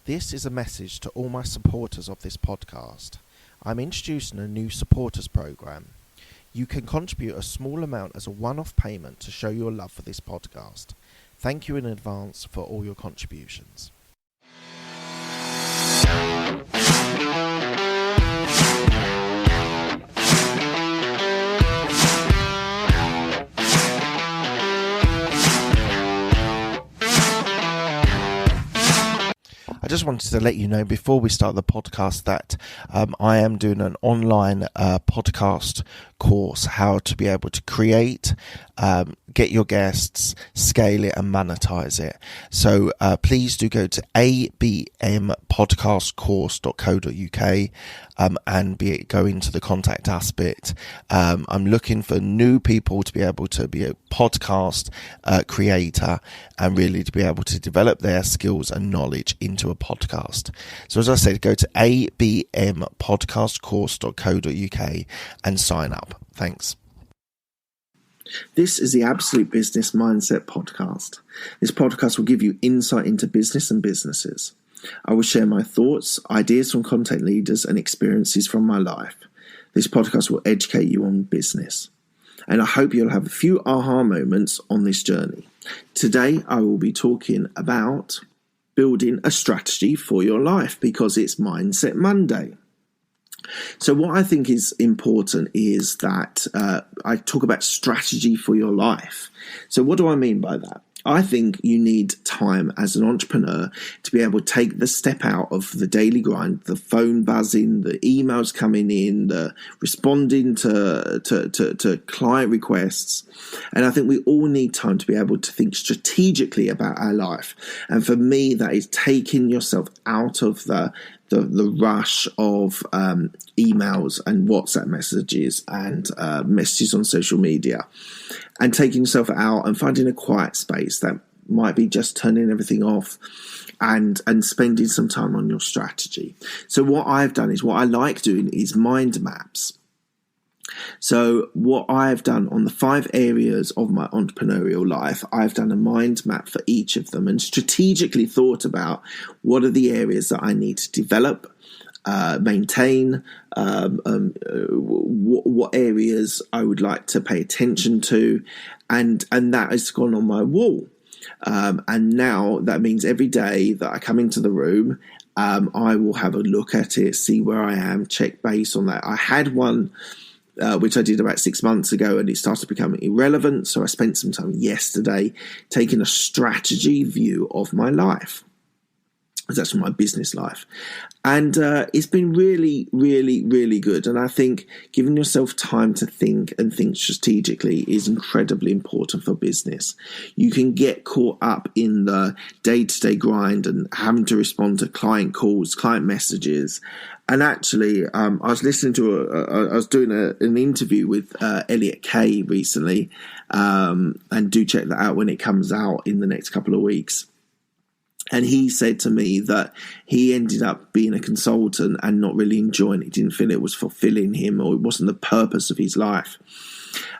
This is a message to all my supporters of this podcast. I'm introducing a new supporters program. You can contribute a small amount as a one-off payment to show your love for this podcast. Thank you in advance for all your contributions. I just wanted to let you know before we start the podcast that I am doing an online podcast course, how to be able to create, get your guests, scale it and monetize it. So please do go to abmpodcastcourse.co.uk and go into the contact us bit. I'm looking for new people to be able to be a podcast creator and really to be able to develop their skills and knowledge into a podcast. So as I said, go to abmpodcastcourse.co.uk and sign up. Thanks. This is the Absolute Business Mindset Podcast. This podcast will give you insight into business and businesses. I will share my thoughts, ideas from content leaders, and experiences from my life. This podcast will educate you on business. And I hope you'll have a few aha moments on this journey. Today, I will be talking about building a strategy for your life because it's Mindset Monday. So what I think is important is that I talk about strategy for your life. So what do I mean by that? I think you need time as an entrepreneur to be able to take the step out of the daily grind, the phone buzzing, the emails coming in, the responding to client requests. And I think we all need time to be able to think strategically about our life. And for me, that is taking yourself out of the rush of emails and WhatsApp messages and messages on social media, and taking yourself out and finding a quiet space that might be just turning everything off and spending some time on your strategy. So what I've done is, what I like doing is mind maps. So what I've done on the 5 areas of my entrepreneurial life, I've done a mind map for each of them and strategically thought about what are the areas that I need to develop, maintain, what areas I would like to pay attention to, and that has gone on my wall. And now that means every day that I come into the room, I will have a look at it, see where I am, check base on that. I had one which I did about 6 months ago, and it started becoming irrelevant. So I spent some time yesterday taking a strategy view of my life. That's my business life. And it's been really, really, really good. And I think giving yourself time to think and think strategically is incredibly important for business. You can get caught up in the day-to-day grind and having to respond to client calls, client messages. And actually, I was listening to I was doing an interview with Elliot Kay recently, and do check that out when it comes out in the next couple of weeks. And he said to me that he ended up being a consultant and not really enjoying it. Didn't feel it was fulfilling him, or it wasn't the purpose of his life.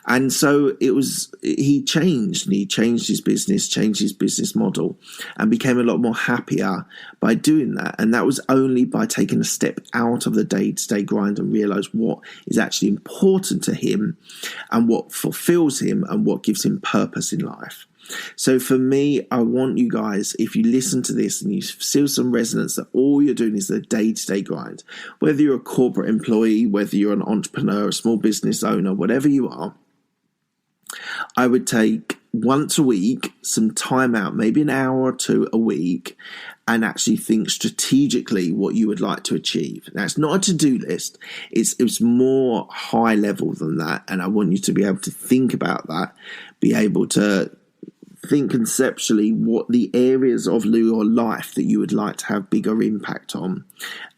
And so he changed his business, changed his business model, and became a lot more happier by doing that. And that was only by taking a step out of the day-to-day grind and realize what is actually important to him and what fulfills him and what gives him purpose in life. So for me, I want you guys, if you listen to this and you feel some resonance that all you're doing is the day-to-day grind, whether you're a corporate employee, whether you're an entrepreneur, a small business owner, whatever you are, I would take once a week some time out, maybe an hour or two a week, and actually think strategically what you would like to achieve. Now, it's not a to-do list. It's more high level than that. And I want you to be able to think about that, be able to think conceptually what the areas of your life that you would like to have bigger impact on,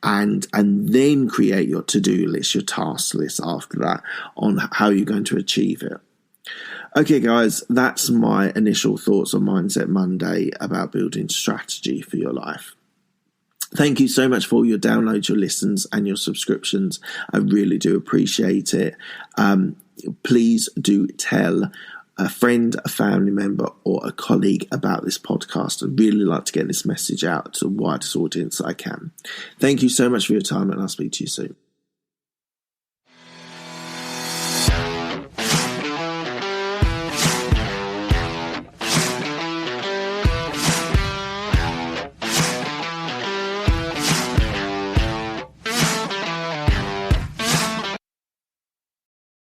and then create your to-do list, your task list after that on how you're going to achieve it. Okay, guys, that's my initial thoughts on Mindset Monday about building strategy for your life. Thank you so much for all your downloads, your listens, and your subscriptions. I really do appreciate it. Please do tell a friend, a family member, or a colleague about this podcast. I'd really like to get this message out to the widest audience I can. Thank you so much for your time, and I'll speak to you soon.